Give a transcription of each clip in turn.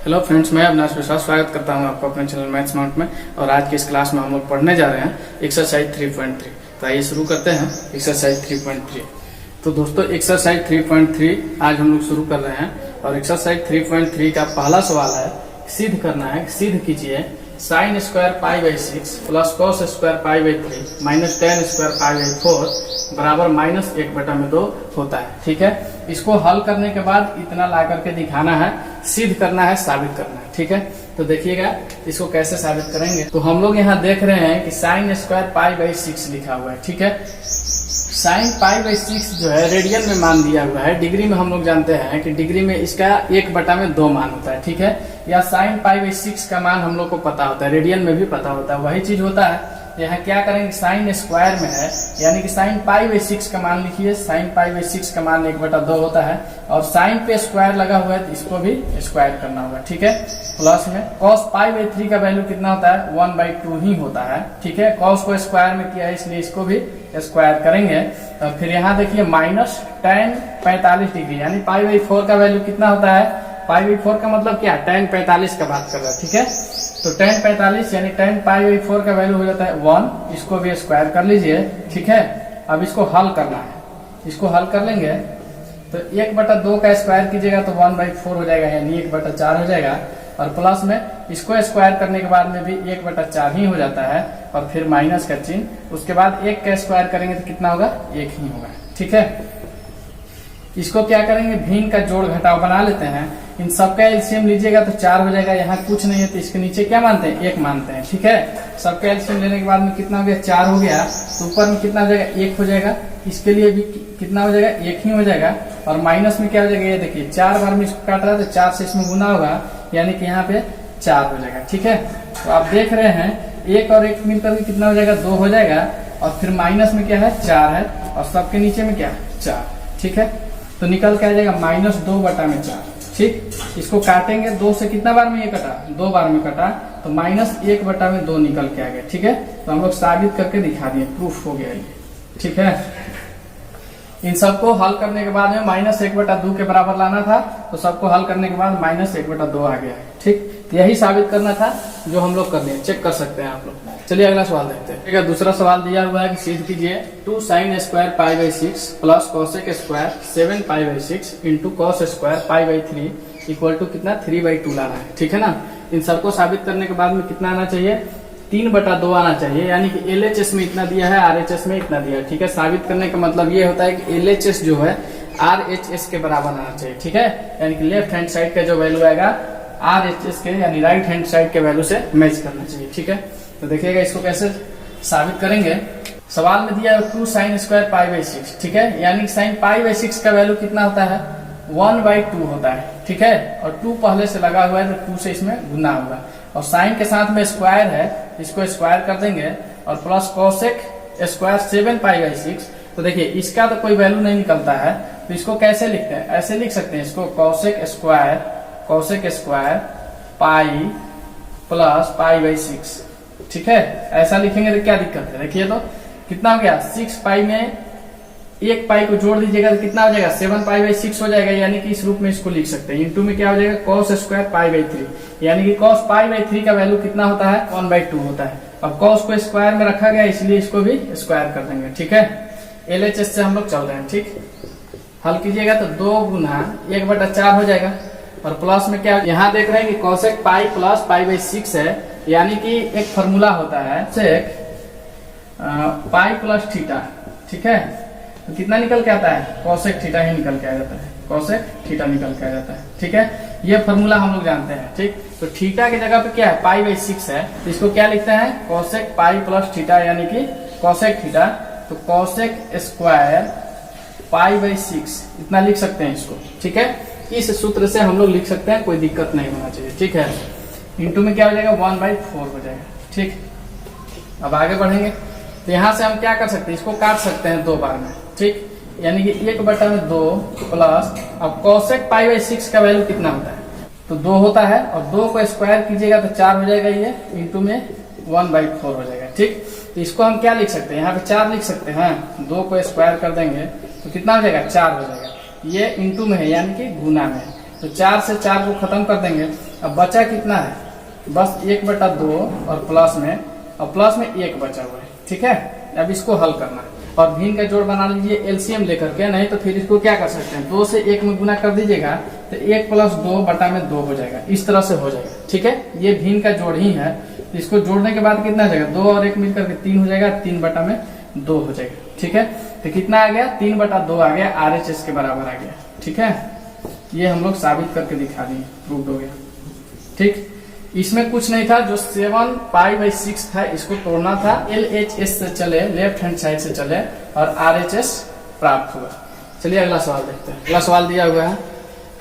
Hello friends, मैं अविनाश विश्वास स्वागत करता हूं आपको अपने चैनल मैथ स्मार्ट में। और आज की इस क्लास में हम लोग पढ़ने जा रहे हैं एक्सरसाइज 3.3। तो आइए शुरू करते हैं एक्सरसाइज 3.3। तो दोस्तों एक्सरसाइज 3.3 आज हम लोग शुरू कर रहे हैं। और एक्सरसाइज 3.3 का पहला सवाल है, सिद्ध करना है। सिद्ध कीजिए sine square pi by 6 plus cos square pi by 3 minus ten square pi by 4 बराबर माइनस 1/2 होता है। ठीक है, इसको हल करने के बाद इतना ला करके दिखाना है, सिद्ध करना है, साबित करना है। ठीक है, तो देखिएगा इसको कैसे साबित करेंगे। तो हम लोग यहाँ देख रहे हैं कि साइन स्क्वायर पाई बाई 6 लिखा हुआ है। ठीक है, साइन पाई बाई 6 जो है रेडियन में मान दिया हुआ है। डिग्री में हम लोग जानते हैं कि डिग्री में इसका 1/2 मान होता है। ठीक है, या साइन पाई बाई 6 का मान हम लोग को पता होता है, रेडियन में भी पता होता है, वही चीज होता है। यहाँ क्या करेंगे, साइन स्क्वायर में है यानी कि साइन पाई बाई 6 का मान लिखिए। साइन पाई बाई 6 का मान 1/2 होता है और साइन पे स्क्वायर लगा हुआ है तो इसको भी स्क्वायर करना होगा। ठीक है, प्लस में कॉस पाई बाई 3 का वैल्यू कितना होता है, 1/2 ही होता है। ठीक है, कॉस को स्क्वायर में किया है इसलिए इसको भी स्क्वायर करेंगे। और फिर यहाँ देखिए माइनस tan 45 डिग्री यानी पाई बाई 4 का वैल्यू कितना होता है, पाई बाई 4 का मतलब क्या, tan 45 का बात कर रहा है। ठीक है, तो tan 45 यानी tan पाई बाई 4 का वैल्यू हो जाता है 1, इसको भी स्क्वायर कर लीजिए। ठीक है, अब इसको हल करना है, इसको हल कर लेंगे तो 1/2 का स्क्वायर कीजिएगा तो 1/4 हो जाएगा यानी 1/4 हो जाएगा। और प्लस में इसको स्क्वायर करने के बाद में भी 1/4 ही हो जाता है और फिर माइनस का चिन्ह। उसके बाद 1 का स्क्वायर करेंगे तो कितना होगा, 1 ही होगा। ठीक है, इसको क्या करेंगे, भिन्न का जोड़ घटाव बना लेते हैं। इन सबका एलसीएम लीजिएगा तो 4 हो जाएगा। यहाँ कुछ नहीं है तो इसके नीचे क्या मानते हैं, 1 मानते हैं। ठीक है, सबका एलसीएम लेने के बाद में कितना हो गया, 4 हो गया। तो ऊपर में कितना हो जाएगा, 1 हो जाएगा। इसके लिए भी कितना हो जाएगा, 1 ही हो जाएगा। और माइनस में क्या हो जाएगा, ये देखिए 4 बार में इसको काट रहा है तो 4 से इसमें गुना होगा यानी कि यहाँ पे 4 हो जाएगा। ठीक है, तो आप देख रहे हैं 1 और 1 मिलकर के कितना हो जाएगा, 2 हो जाएगा। और फिर माइनस में क्या है, 4 है और सबके नीचे में क्या, 4। ठीक है, तो निकल के आ जाएगा -2/4। ठीक, इसको काटेंगे 2 से कितना बार में ये कटा, 2 बार में कटा तो -1/2 निकल के आ गया। ठीक है, तो हम लोग साबित करके दिखा दिए, प्रूफ हो गया ये। ठीक है, इन सबको हल करने के बाद में -1/2 के बराबर लाना था तो सबको हल करने के बाद -1/2 आ गया। ठीक, तो यही साबित करना था जो हम लोग कर लिए, चेक कर सकते हैं आप लोग। चलिए अगला सवाल देखते हैं। ठीक है, दूसरा सवाल दिया हुआ है कि सिद्ध कीजिए 2 sin square pi by 6 plus cosec square 7 pi by 6 into cos square pi by 3 equal to कितना, 3/2 लाना है। ठीक है ना, इन सबको साबित करने के बाद में कितना आना चाहिए, 3/2 आना चाहिए। यानी कि LHS में इतना दिया है, RHS में इतना दिया है। ठीक है, साबित करने का मतलब ये होता है कि LHS जो है RHS के बराबर आना चाहिए। ठीक है, यानी कि लेफ्ट हैंड साइड का जो वैल्यू आएगा RHS के यानी राइट हैंड साइड के वैल्यू से मैच करना चाहिए। ठीक है, तो देखिएगा इसको कैसे साबित करेंगे। सवाल में दिया है 2 sin स्क्वायर पाई बाई 6। ठीक है, यानी साइन पाई बाई 6 का वैल्यू कितना होता है, 1/2 होता है। ठीक है, और 2 पहले से लगा हुआ है तो 2 से इसमें गुना होगा। और साइन के साथ में स्क्वायर है, इसको स्क्वायर कर देंगे। और plus cosec square 7 pi by 6। तो देखिए इसका तो कोई वैल्यू नहीं निकलता है तो इसको कैसे लिखते हैं, ऐसे लिख सकते हैं इसको, cosec square pi plus pi by 6। ठीक है, ऐसा लिखेंगे तो क्या दिक्कत है, देखिए तो कितना हो गया, 6 पाई में 1 पाई को जोड़ दीजिएगा तो कितना हो जाएगा, 7 पाई बाई 6 हो जाएगा। यानी कि इस रूप में इसको लिख सकते हैं। इंटू में क्या हो जाएगा, कॉस स्क्वायर पाई बाई 3 यानी कि कॉस पाई बाई 3 का वैल्यू कितना होता है, 1/2 होता है। अब कॉस को स्क्वायर में रखा गया इसलिए इसको भी स्क्वायर कर देंगे। ठीक है, LHS से हम लोग चल रहे हैं। ठीक, हल कीजिएगा तो 2 गुना 1/4 हो जाएगा। और प्लस में क्या, यहाँ देख रहे हैं कि cosec pi plus pi by 6 है। यानी कि एक फॉर्मूला होता है सेक पाई प्लस थीटा। ठीक है, तो कितना निकल के आता है, कॉसेक थीटा ही निकल के आ जाता है, कॉसेक थीटा निकल के आ जाता है। ठीक है, ये फॉर्मूला हम लोग जानते हैं। ठीक, तो थीटा की जगह पे क्या है, पाई बाई 6 है तो इसको क्या लिखते हैं, कॉसेक पाई प्लस थीटा यानी कि कॉसेक थीटा। तो कॉसेक स्क्वायर पाई बाई 6 इतना लिख सकते हैं इसको। ठीक है, इस सूत्र से हम लोग लिख सकते हैं, कोई दिक्कत नहीं होना चाहिए। ठीक है, इंटू में क्या हो जाएगा, 1/4 हो जाएगा। ठीक, अब आगे बढ़ेंगे तो यहाँ से हम क्या कर सकते हैं, इसको काट सकते हैं 2 बार में। ठीक, यानी कि 1/2 प्लस, अब कॉसेक पाई बाई 6 का वैल्यू कितना होता है, तो 2 होता है। और 2 को स्क्वायर कीजिएगा तो 4 हो जाएगा, ये इंटू में 1/4 हो जाएगा। ठीक, तो इसको हम क्या लिख सकते हैं, यहाँ पे 4 लिख सकते हैं। 2 को स्क्वायर कर देंगे तो कितना हो जाएगा, 4 हो जाएगा। ये इंटू में है यानी कि गुना में है। तो 4 से 4 को खत्म कर देंगे। अब बचा कितना है, बस 1/2 और प्लस में 1 बचा हुआ है। ठीक है, अब इसको हल करना है और भिन्न का जोड़ बना लीजिए एलसीएम लेकर के, नहीं तो फिर इसको क्या कर सकते हैं, 2 से 1 में गुना कर दीजिएगा तो 1 + 2/2 हो जाएगा, इस तरह से हो जाएगा। ठीक है, ये भिन्न का जोड़ ही है। इसको जोड़ने के बाद कितना हो जाएगा, 2 और 1 मिलकर के 3 हो जाएगा, 3/2 हो जाएगा। ठीक है, तो कितना आ गया, 3/2 आ गया, RHS के बराबर आ गया। ठीक है, ये हम लोग साबित करके दिखा दिए, प्रूव हो गया। ठीक, इसमें कुछ नहीं था, जो 7π/6 था इसको तोड़ना था, LHS से चले, लेफ्ट हैंड साइड से चले और RHS प्राप्त हुआ। चलिए अगला सवाल देखते हैं। अगला सवाल दिया हुआ है,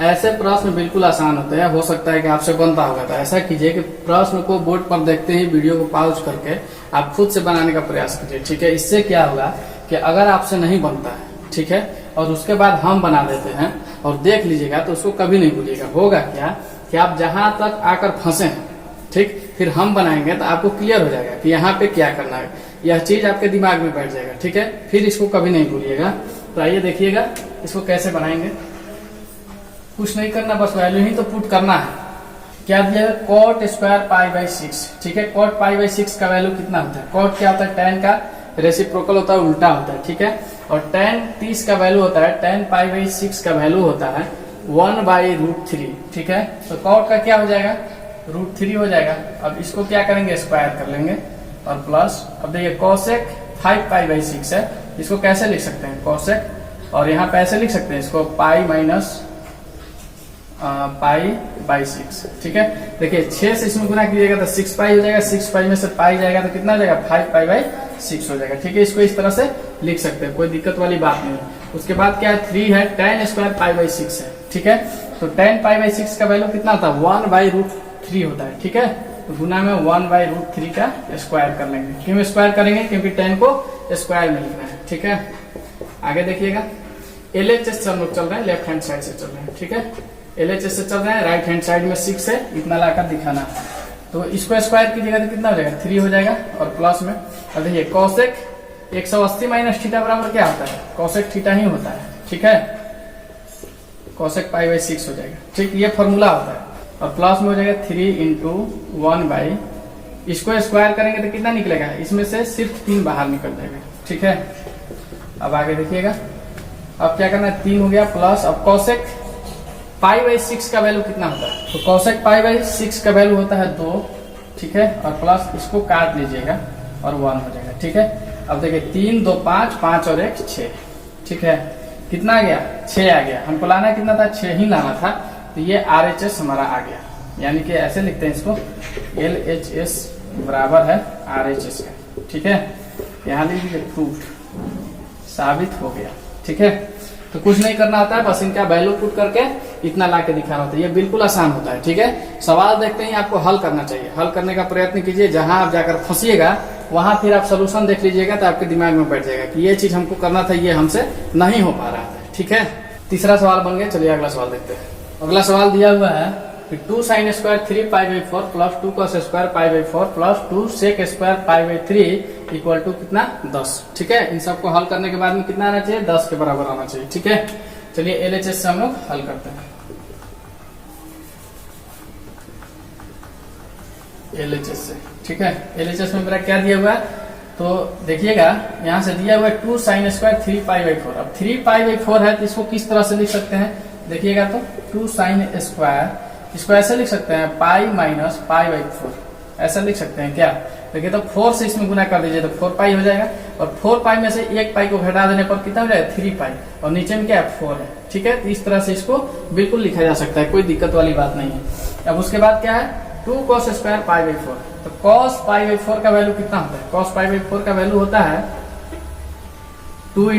ऐसे प्रश्न बिल्कुल आसान होते हैं, हो सकता है कि आपसे बनता होगा, तो ऐसा कीजिए कि प्रश्न को बोर्ड पर देखते ही वीडियो को पॉज करके आप खुद से बनाने का प्रयास कीजिए। ठीक है, इससे क्या होगा कि अगर आपसे नहीं बनता है, ठीक है, और उसके बाद हम बना देते हैं और देख लीजिएगा तो उसको कभी नहीं भूलिएगा। होगा क्या कि आप जहां तक आकर फंसे हैं, ठीक, फिर हम बनाएंगे तो आपको क्लियर हो जाएगा कि यहाँ पे क्या करना है, यह चीज आपके दिमाग में बैठ जाएगा। ठीक है, फिर इसको कभी नहीं भूलिएगा। तो आइए देखिएगा इसको कैसे बनाएंगे। कुछ नहीं करना, बस वैल्यू ही तो पुट करना है। क्या दिया है, cot² π/6। ठीक है, cot π/6 का वैल्यू कितना होता है, cot क्या होता है, tan का रेसिप्रोकल होता है, उल्टा होता है। ठीक है, और tan 30 का वैल्यू होता है, tan π/6 का वैल्यू होता है 1/√3। ठीक है, तो cot का क्या हो जाएगा, √3 हो जाएगा। अब इसको क्या करेंगे, स्क्वायर कर लेंगे और प्लस, अब देखिए cosec 5π/6 है, इसको कैसे लिख सकते हैं, cosec, और यहाँ पे ऐसे लिख सकते हैं इसको π-π/6। ठीक है, देखिए 6 से इसमें गुना कीजिएगा तो 6π हो जाएगा, 6π में से पाई जाएगा तो कितना हो जाएगा, 5π/6 हो जाएगा। ठीक है, इसको इस तरह से लिख सकते हैं, कोई दिक्कत वाली बात नहीं है। उसके बाद क्या है, 3 है, tan² π/6 है। ठीक है, तो tan π/6 का वैल्यू कितना होता है, 1/√3 होता है। ठीक है, तो गुना में 1/√3 का स्क्वायर कर लेंगे। क्यों स्क्वायर करेंगे, क्योंकि tan को स्क्वायर में लिखना है। ठीक है, आगे देखिएगा, LHS से हम लोग चल रहे हैं, लेफ्ट हैंड साइड से चल रहे हैं। ठीक है, LHS से चल रहे हैं, राइट हैंड साइड में 6 है, इतना लाकर दिखाना है। तो इसको स्क्वायर कीजिएगा तो कितना हो जाएगा, 3 हो जाएगा, और प्लस में अब देखिए cosec 180 - थीटा बराबर क्या होता है, cosec थीटा ही होता है। ठीक है, cosec π/6 हो जाएगा। ठीक, ये फॉर्मूला होता है, और प्लस में हो जाएगा 3 × 1/, इसको स्क्वायर करेंगे तो कितना निकलेगा, इसमें से सिर्फ 3 बाहर निकल जाएगा। ठीक है, अब आगे देखिएगा, अब क्या करना है, 3 हो गया, प्लस अब cosec π/6 का वैल्यू कितना होता है, तो cosec π/6 का वैल्यू होता है 2। ठीक है, और प्लस इसको काट लीजिएगा और 1 हो जाएगा। ठीक है, अब देखिए 3 2 5 5 और 1 6। ठीक है, कितना आ गया, 6 आ गया। हमको लाना कितना था, 6 ही लाना था, तो ये RHS हमारा आ गया। यानी कि ऐसे लिखते हैं इसको, LHS बराबर है RHS का। ठीक है, यहाँ लिखिए प्रूफ, साबित हो गया। ठीक है, तो कुछ नहीं करना होता है, बस इनका वैल्यू पुट करके इतना ला के दिखाना होता है। ये बिल्कुल आसान होता है। ठीक है, सवाल देखते ही आपको हल करना चाहिए, हल करने का प्रयत्न कीजिए। जहां आप जाकर फंसिएगा वहां फिर आप सोल्यूशन देख लीजिएगा तो आपके दिमाग में बैठ जाएगा कि ये चीज हमको करना था, ये हमसे नहीं हो पा रहा था। ठीक है, तीसरा सवाल बन गया। चलिए अगला सवाल देखते हैं। अगला सवाल दिया हुआ है कि 2 sin² 3π/4 plus 2 cos² π/4 plus 2 sec² π/3 equal to कितना, 10। ठीक है, इन सबको हल करने के बाद में कितना आना चाहिए, 10 के बराबर आना चाहिए। ठीक है, चलिए LHS से हम लोग हल करते हैं। LHS से, ठीक है, LHS में मेरा क्या दिया हुआ है, तो देखिएगा यहाँ से दिया हुआ है 2 sin² 3π/4। अब 3π/4 है तो इसको किस तरह से लिख सकते हैं, देखिएगा तो 2 sin², इसको ऐसे लिख सकते हैं π - π/4, ऐसा लिख सकते हैं क्या। देखिए तो 4 से इसमें गुना कर दीजिए तो 4π हो जाएगा, और 4π में से 1π को घटा देने पर कितना हो जाएगा, 3π, और नीचे में क्या है, 4 है। ठीक है, तो इस तरह से इसको बिल्कुल लिखा जा सकता है, कोई दिक्कत वाली बात नहीं है। अब उसके बाद क्या है, 2 cos² π/4, तो cos π/4 का वैल्यू कितना होता है, cos π/4 का वैल्यू होता है 2 ×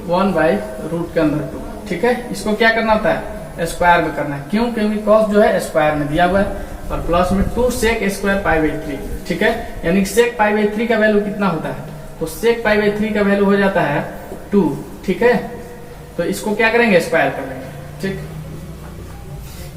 1/√के अंदर 2। ठीक है, इसको क्या करना होता है, स्क्वायर में करना है। क्यों, क्योंकि cos जो है स्क्वायर में दिया हुआ है, और प्लस में 2 sec² π/3। ठीक है, यानी sec π/3 का वैल्यू कितना होता है, तो sec π/3 का वैल्यू हो जाता है 2। ठीक है, तो इसको क्या करेंगे, स्क्वायर कर लेंगे। ठीक,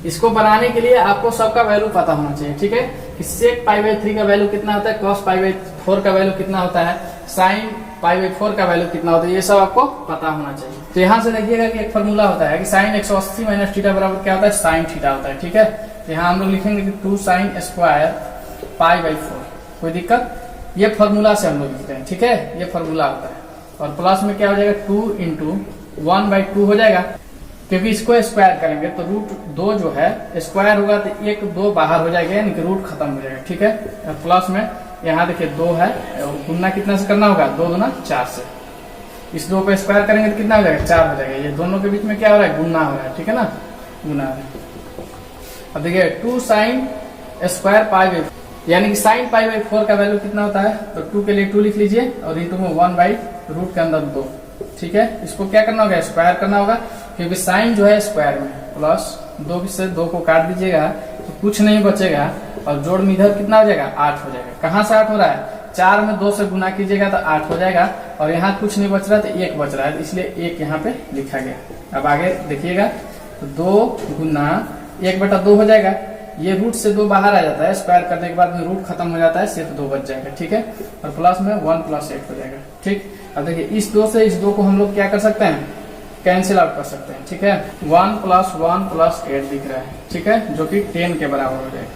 इसको बनाने के लिए आपको सबका वैल्यू पता होना चाहिए। ठीक है, कि sec पाई बाई 3 का वैल्यू कितना होता है, cos पाई बाई 4 का वैल्यू कितना होता है, sin पाई बाई 4 का वैल्यू कितना होता है, ये सब आपको पता होना चाहिए। तो यहाँ से देखिएगा कि एक फॉर्मूला होता है कि sin 180 माइनस थीटा बराबर क्या होता है, sin थीटा होता है। ठीक है, यहाँ हम लोग लिखेंगे कि 2 sin स्क्वायर पाई बाई 4, कोई दिक्कत, ये फॉर्मूला से हम लोग लिखते हैं। ठीक है, ये फॉर्मूला होता है। और प्लस में क्या हो जाएगा, 2 इंटू 1/2 हो जाएगा, क्योंकि इसको स्क्वायर करेंगे तो रूट 2 जो है स्क्वायर होगा तो 1 2 बाहर हो जाएगा, यानी कि रूट खत्म हो जाएगा। ठीक है, और प्लस में यहाँ देखिए 2 है, गुना कितना से करना होगा, 2 गुना 4 से, इस 2 पे स्क्वायर करेंगे तो कितना हो जाएगा, 4 हो जाएगा। ये दोनों के बीच में क्या हो रहा है, गुना हो रहा है। ठीक है ना, गुना है। अब देखिए 2 sin स्क्वायर पाई बाई, यानी कि sin पाई बाई 4 का वैल्यू कितना होता है, तो 2 के लिए 2 लिख लीजिए और इंटू में 1/रूट के अंदर 2। ठीक है, इसको क्या करना होगा, स्क्वायर करना होगा, क्योंकि साइन जो है स्क्वायर में, प्लस 2 से 2 को काट दीजिएगा तो कुछ नहीं बचेगा, और जोड़ में इधर कितना हो जाएगा, 8 हो जाएगा। कहाँ से 8 हो रहा है, 4 में 2 से गुना कीजिएगा तो 8 हो जाएगा, और यहाँ कुछ नहीं बच रहा तो 1 बच रहा है, इसलिए 1 यहाँ पे लिखा गया। अब आगे देखिएगा तो 2 गुना 1/2 हो जाएगा, ये रूट से 2 बाहर आ जाता है, स्क्वायर करने के बाद में रूट खत्म हो जाता है, सिर्फ 2 बच जाएगा। ठीक है, और प्लस में 1 + 8 हो जाएगा। ठीक, अब देखिए इस 2 से इस 2 को हम लोग क्या कर सकते हैं, कैंसिल आउट कर सकते हैं। ठीक है, 1 + 1 + 8 दिख रहा है। ठीक है, जो कि 10 के बराबर हो जाएगा,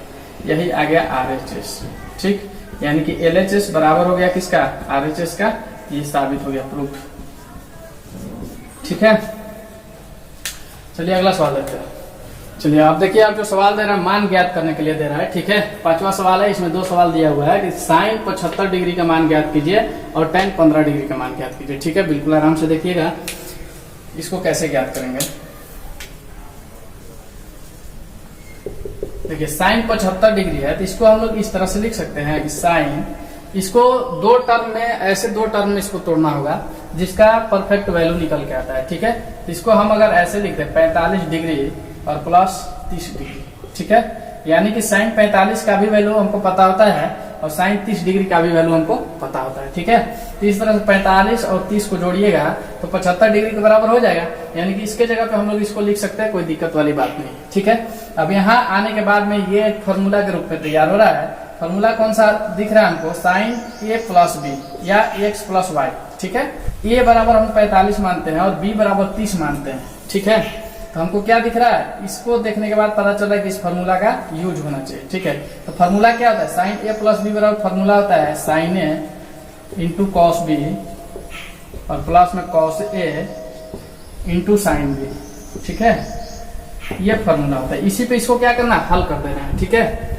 यही आ गया RHS। ठीक, यानी कि LHS बराबर हो गया किसका, RHS का, ये साबित हो गया, प्रूफ। ठीक है, चलिए अगला सवाल देखते हैं। चलिए आप देखिए, आप जो सवाल दे रहा है मान ज्ञात करने के लिए दे रहा है। ठीक है, 5वां सवाल है, इसमें 2 सवाल दिया हुआ है कि sin 75 डिग्री का मान ज्ञात कीजिए और tan 15 डिग्री का मान ज्ञात कीजिए। ठीक है, बिल्कुल आराम से देखिएगा इसको कैसे ज्ञात करेंगे। देखिए sin 75 डिग्री है तो इसको हम लोग इस तरह से लिख सकते हैं कि sin, इसको 2 टर्म में, ऐसे 2 टर्म में इसको तोड़ना होगा जिसका परफेक्ट वैल्यू निकल के आता है। ठीक है, तो इसको हम अगर ऐसे लिखते हैं 45 डिग्री और प्लस 30 डिग्री। ठीक है, यानी कि sin 45 का भी वैल्यू हमको पता होता है और sin 30 डिग्री का भी वैल्यू हमको पता होता है। ठीक है, तो इस तरह से 45 और 30 को जोड़िएगा तो 75 डिग्री के बराबर हो जाएगा, यानी कि इसके जगह पे हम लोग इसको लिख सकते हैं, कोई दिक्कत वाली बात नहीं। ठीक है, अब यहाँ आने के बाद में ये फॉर्मूला के रूप में तैयार हो रहा है। फॉर्मूला कौन सा दिख रहा है हमको, sin A + B या x + y। ठीक है, A बराबर हम 45 मानते हैं और B बराबर 30 मानते हैं। ठीक है, तो हमको क्या दिख रहा है, इसको देखने के बाद पता चल रहा है कि इस फार्मूला का यूज होना चाहिए। ठीक है, तो फार्मूला क्या होता है, sin A + B बराबर फार्मूला होता है sin A into cos B और प्लस में cos A into sin B। ठीक है, ये फार्मूला होता है, इसी पे इसको क्या करना, हल कर देना है। ठीक है,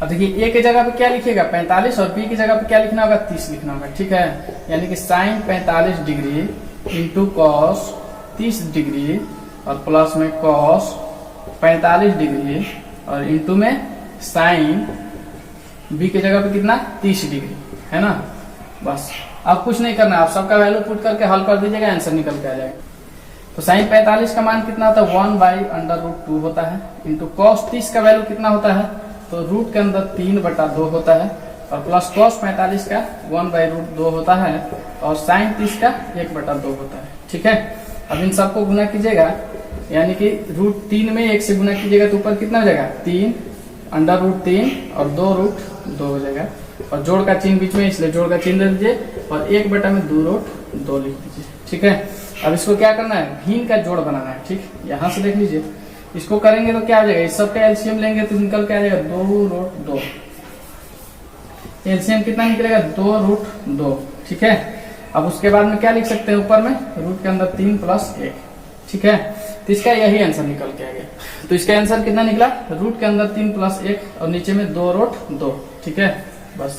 अब देखिए A की जगह पे क्या लिखिएगा 45 और B की जगह पे क्या लिखना होगा, 30 लिखना होगा। ठीक है, यानी कि sin 45 degree into cos 30 degree और प्लस में cos 45 डिग्री और इंटू में sin B की जगह पे कितना, 30 डिग्री, है ना। बस अब कुछ नहीं करना, आप सबका वैल्यू पुट करके हल कर दीजिएगा, आंसर निकल के आ जाएगा। तो sin 45 का मान कितना होता है, 1/√2 होता है, इंटू cos 30 का वैल्यू कितना होता है, तो रूट के अंदर 3/2 होता है, और प्लस cos 45 का 1/√2 होता है, और sin 30 का 1/2 होता है। ठीक है, अब इन सबको गुना कीजिएगा, यानी कि √3 में 1 से गुना कीजिएगा तो ऊपर कितना हो जाएगा, 3 √3 और 2√2 हो जाएगा, और जोड़ का चिन्ह बीच में, इसलिए जोड़ का चिन्ह दे दीजिए और 1/2√2 लिख दीजिए। ठीक है, अब इसको क्या करना है, भिन्न का जोड़ बनाना है। ठीक, यहाँ से देख लीजिए, इसको करेंगे तो क्या हो जाएगा, इस सबका एलसीएम लेंगे तो निकल के आ जाएगा 2√2, एलसीएम कितना निकलेगा, 2√2। ठीक है, अब उसके बाद में क्या लिख सकते हैं, ऊपर में रूट के अंदर 3 + 1। ठीक है, तो इसका यही आंसर निकल के आ गया। तो इसका आंसर कितना निकला, रूट के अंदर 3 + 1 और नीचे में 2√2। ठीक है, बस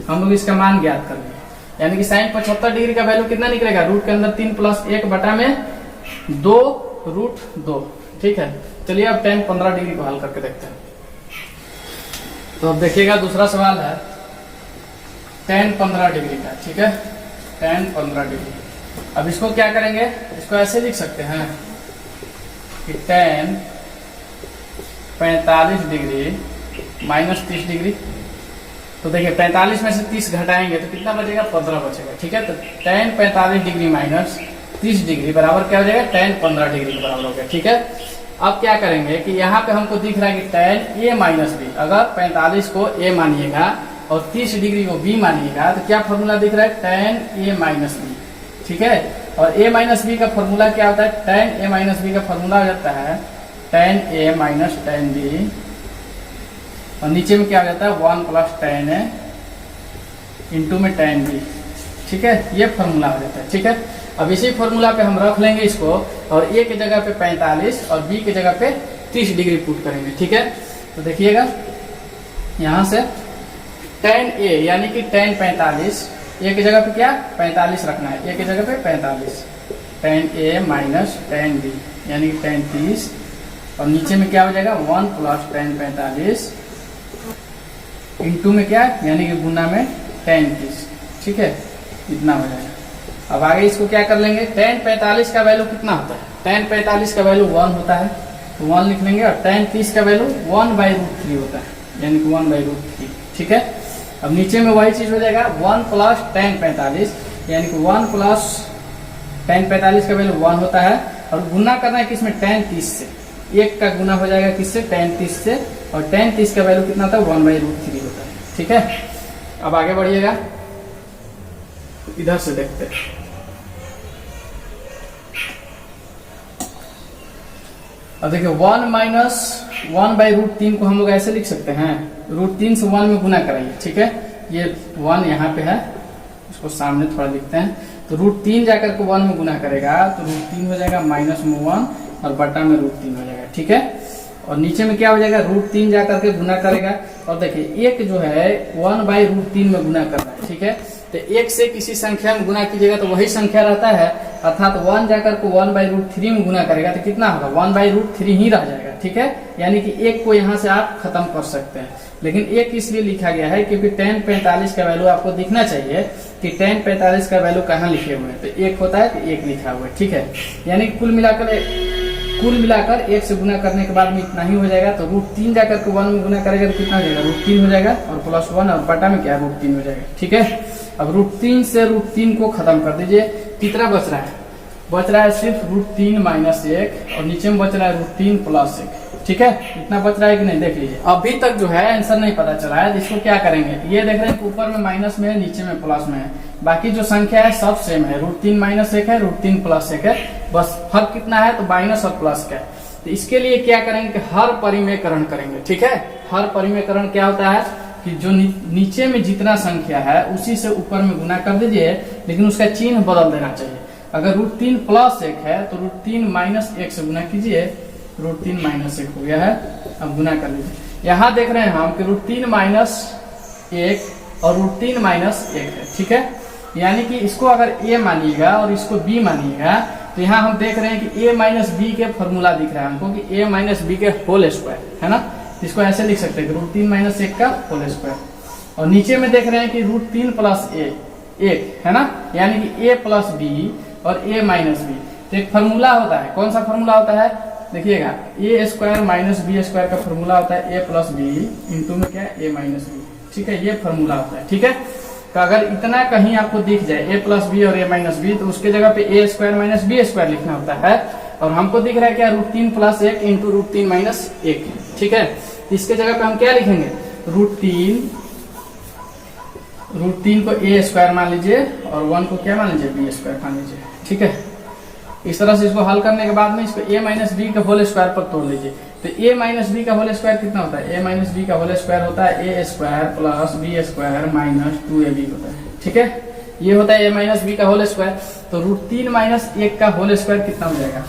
हम लोग इसका मान ज्ञात कर लेंगे, यानी कि sin 75 डिग्री का वैल्यू कितना निकलेगा, रूट के अंदर 3 + 1 बटा में 2√2। ठीक है, चलिए अब tan 15 डिग्री को हल करके देखते हैं। तो अब देखिएगा दूसरा सवाल है tan 15 डिग्री का। ठीक है, tan 15 डिग्री, अब इसको क्या करेंगे, इसको ऐसे लिख सकते हैं कि tan 45 डिग्री माइनस 30 डिग्री। तो देखिए 45 में से 30 घटाएंगे तो कितना बचेगा, 15 बचेगा। ठीक है, तो tan 45 डिग्री माइनस 30 डिग्री बराबर क्या हो जाएगा, tan 15 डिग्री के बराबर हो गया। ठीक है, अब क्या करेंगे कि यहाँ पे हमको दिख रहा है कि tan a माइनस बी, अगर 45 को a मानिएगा और 30 डिग्री को b मानिएगा तो क्या फॉर्मूला दिख रहा है, tan a माइनस बी। ठीक है, और a माइनस बी का फॉर्मूला क्या होता है, tan a माइनस बी का फॉर्मूला हो जाता है tan a minus tan b, और नीचे में क्या हो जाता है 1 प्लस tan a इंटू में tan b। ठीक है, ये फॉर्मूला हो जाता है। ठीक है, अब इसी फॉर्मूला पे हम रख लेंगे इसको, और a के जगह पे 45 और b के जगह पे 30 डिग्री पुट करेंगे। ठीक है, तो देखिएगा यहाँ से tan a यानी कि tan 45, a की जगह पे क्या 45 रखना है, a की जगह पे 45, tan a minus tan b यानी कि tan 30, और नीचे में क्या हो जाएगा 1 प्लस tan 45 इंटू में क्या यानी कि गुना में tan 30। ठीक है, इतना हो जाएगा। अब आगे इसको क्या कर लेंगे, tan 45 का वैल्यू कितना होता है, tan 45 का वैल्यू 1 होता है, तो 1 लिख लेंगे, और tan 30 का वैल्यू 1/√3 होता है, यानी कि 1/√3। ठीक है, अब नीचे में वही चीज हो जाएगा 1 प्लस tan 45 यानी कि 1 प्लस tan 45 का वैल्यू 1 होता है, और गुना करना है किसमें tan 30 से, 1 का गुना हो जाएगा किससे tan 30 से, और tan 30 का वैल्यू कितना होता है 1/√3 होता है। ठीक है, अब आगे बढ़िएगा, इधर से देखते हैं। अब देखिए 1 माइनस 1/√3 को हम लोग ऐसे लिख सकते हैं, √3 से 1 में गुना कराइए। ठीक है, ये 1 यहाँ पे है, इसको सामने थोड़ा लिखते हैं, तो √3 जाकर के 1 में गुना करेगा तो √3 हो जाएगा माइनस में 1 और बटा में √3 हो जाएगा। ठीक है, और नीचे में क्या हो जाएगा √3 जाकर के गुना करेगा, और देखिए एक जो है 1/√3 में गुना करना है। ठीक है, तो एक से किसी संख्या में गुना कीजिएगा तो वही संख्या रहता है, अर्थात 1 जाकर को 1/√3 में गुना करेगा तो कितना होगा 1/√3 ही रह जाएगा। ठीक है, यानी कि एक को यहाँ से आप खत्म कर सकते हैं, लेकिन एक इसलिए लिखा गया है क्योंकि tan 45 का वैल्यू आपको दिखना चाहिए कि tan 45 का वैल्यू कहाँ लिखे हुए हैं, तो एक होता है तो एक लिखा हुआ है। ठीक है, यानी कुल मिलाकर 1 से गुना करने के बाद में इतना ही हो जाएगा, तो √3 जाकर के 1 में गुना करेगा तो कितना हो जाएगा √3 हो जाएगा, और प्लस 1 और बटा में क्या √3 हो जाएगा। ठीक है, अब √3 से √3 को खत्म कर दीजिए, कितना बच रहा है, बच रहा है सिर्फ √3 माइनस 1, और नीचे में बच रहा है √3 प्लस 1। ठीक है, इतना बच रहा है कि नहीं देख लीजिए। अभी तक जो है आंसर नहीं पता चला है, इसको क्या करेंगे, ये देख रहे हैं ऊपर में माइनस में है, नीचे में प्लस में है, बाकी जो संख्या है सब सेम है, √3 माइनस 1 है, √3 प्लस 1 है, बस फर्क कितना है तो माइनस और प्लस का है। तो इसके लिए क्या करेंगे कि हर परिमेयकरण करेंगे। ठीक है, हर परिमेयकरण क्या होता है कि जो नीचे में जितना संख्या है उसी से ऊपर में गुना कर दीजिए, लेकिन उसका चिन्ह बदल देना चाहिए। अगर √3 प्लस 1 है तो √3 माइनस 1 से गुना कीजिए, √3 माइनस 1 हो गया है, अब गुना कर लीजिए। यहाँ देख रहे हैं हम कि √3 माइनस 1 और √3 माइनस 1 है। ठीक है, यानी कि इसको अगर a मानिएगा और इसको b मानिएगा, तो यहाँ हम देख रहे हैं कि a माइनस बी के फॉर्मूला दिख रहा है हमको कि a माइनस बी के होल स्क्वायर है ना, इसको ऐसे लिख सकते हैं कि √3 माइनस 1 का होल स्क्वायर, और नीचे में देख रहे हैं कि √3 प्लस 1 है ना, यानी कि a प्लस बी और a माइनस बी। तो एक फॉर्मूला होता है, कौन सा फॉर्मूला होता है देखिएगा, a square minus B square का फॉर्मूला होता है a प्लस बी इंटू में क्या a माइनस बी। ठीक है, ये फॉर्मूला होता है। ठीक है, तो अगर इतना कहीं आपको दिख जाए a प्लस बी और a माइनस बी, तो उसके जगह पे a square minus B square लिखना होता है, और हमको दिख रहा है क्या √3 प्लस 1 इंटू √3 माइनस 1। ठीक है, इसके जगह पे हम क्या लिखेंगे √3 को a स्क्वायर मान लीजिए और 1 को क्या मान लीजिए b स्क्वायर मान लीजिए। ठीक है, इस तरह से इसको हल करने के बाद में इसको a माइनस बी का होल स्क्वायर पर तोड़ लीजिए, तो a माइनस बी का होल स्क्वायर कितना होता है, a माइनस बी का होल स्क्वायर होता है a square plus b square minus 2ab होता है। ठीक है, ये होता है a माइनस बी का होल स्क्वायर, तो √3 माइनस 1 का होल स्क्वायर कितना हो जाएगा,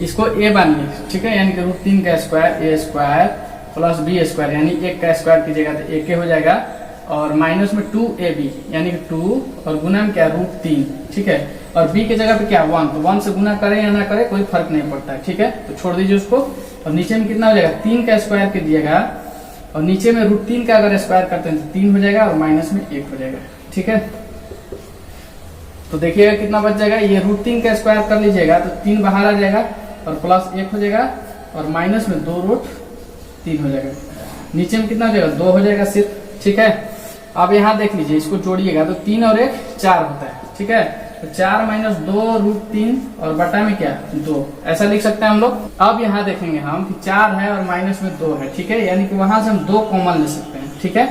इसको a मानिए। ठीक है, यानी कि √3 का square a square plus b square यानी 1 का स्क्वायर कीजिएगा तो 1 हो जाएगा, और माइनस में 2ab यानी कि 2 और गुना में क्या √3। ठीक है, और b के जगह पे क्या 1, तो 1 से गुना करे या ना करे कोई फर्क नहीं पड़ता है। ठीक है, तो छोड़ दीजिए उसको, और नीचे में कितना हो जाएगा 3 का स्क्वायर कीजिएगा, और नीचे में √3 का अगर स्क्वायर करते हैं तो 3 हो जाएगा और माइनस में 1 हो जाएगा। ठीक है, तो देखिएगा कितना बच जाएगा, ये √3 का स्क्वायर कर लीजिएगा तो 3 बाहर आ जाएगा और प्लस 1 हो जाएगा, और माइनस में 2√3 हो जाएगा, नीचे में कितना हो जाएगा 2 हो जाएगा सिर्फ। ठीक है, अब यहाँ देख लीजिए, इसको जोड़िएगा तो 3 और 1 4 होता है। ठीक है, तो 4 माइनस 2√3 और बटा में क्या 2, ऐसा लिख सकते हैं हम लोग। अब यहाँ देखेंगे हम कि 4 है और माइनस में 2 है, ठीक है, यानी कि वहां से हम 2 कॉमन ले सकते हैं, ठीक है।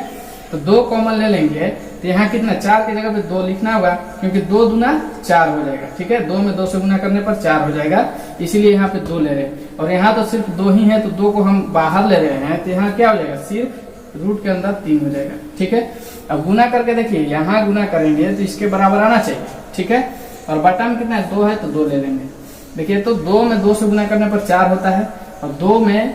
तो 2 कॉमन ले लेंगे तो यहाँ कितना 4 की जगह पे 2 लिखना होगा, क्योंकि 2 दूना 4 हो जाएगा, ठीक है। 2 में 2 से गुना करने पर 4 हो जाएगा, इसीलिए यहाँ पे 2 ले रहे हैं। और यहाँ तो सिर्फ 2 ही है, तो 2 को हम बाहर ले रहे हैं, तो यहाँ क्या हो जाएगा, सिर्फ रूट के अंदर 3 हो जाएगा, ठीक है। अब गुना करके देखिए, यहाँ गुना करेंगे तो इसके बराबर आना चाहिए, ठीक है। और बटा में कितना है 2 है, तो 2 ले लेंगे। देखिए तो 2 में 2 से गुना करने पर 4 होता है, और 2 में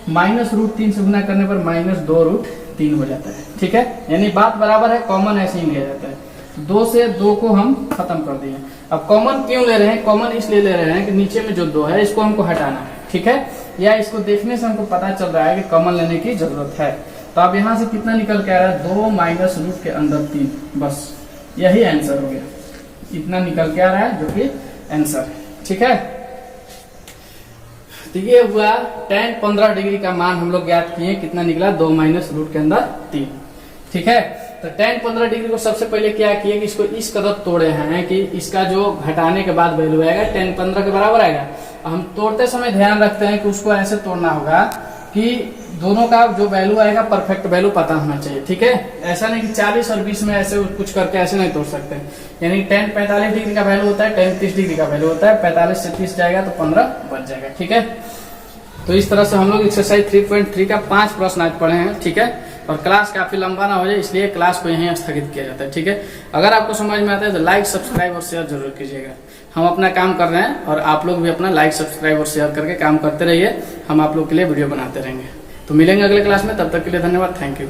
-√3 से गुना करने पर -2√3 हो जाता है, ठीक है। यानी बात बराबर है, कॉमन ऐसे ही लिया जाता है। 2 से 2 को हम खत्म कर दिए। अब कॉमन क्यों ले रहे हैं, कॉमन इसलिए ले रहे हैं कि नीचे में जो 2 है इसको हमको हटाना है, ठीक है, या इसको देखने से हमको पता चल रहा है कि कॉमन लेने की जरूरत है। तो अब यहाँ से कितना निकल के आ रहा है, 2 माइनस रूट के अंदर 3, बस यही आंसर हो गया, इतना निकल के आ रहा है जो कि आंसर है, ठीक है। तो ये हुआ tan 15 डिग्री का मान हम लोग ज्ञात किए, कितना निकला 2 माइनस रूट के अंदर 3, ठीक है। तो tan 15 डिग्री को सबसे पहले क्या किए कि इसको इस कदर तोड़े हैं कि इसका जो घटाने के बाद वैल्यू आएगा tan 15 के बराबर आएगा। हम तोड़ते समय ध्यान रखते हैं कि उसको ऐसे तोड़ना होगा कि दोनों का जो वैल्यू आएगा परफेक्ट वैल्यू पता होना चाहिए, ठीक है। ऐसा नहीं कि 40 और 20 में ऐसे कुछ करके ऐसे नहीं तोड़ सकते। यानी tan 45 डिग्री का वैल्यू होता है, tan 30 डिग्री का वैल्यू होता है, 45 से 30 जाएगा तो 15 बच जाएगा, ठीक है। तो इस तरह से हम लोग एक्सरसाइज 3.3 का 5 प्रश्न आज पढ़े हैं, ठीक है। और क्लास काफी लंबा ना हो जाए इसलिए क्लास को यहीं स्थगित किया जाता है, ठीक है। अगर आपको समझ में आता है तो लाइक सब्सक्राइब और शेयर जरूर कीजिएगा। हम अपना काम कर रहे हैं और आप लोग भी अपना लाइक सब्सक्राइब और शेयर करके काम करते रहिए, हम आप लोग के लिए वीडियो बनाते रहेंगे। तो मिलेंगे अगले क्लास में, तब तक के लिए धन्यवाद, थैंक यू।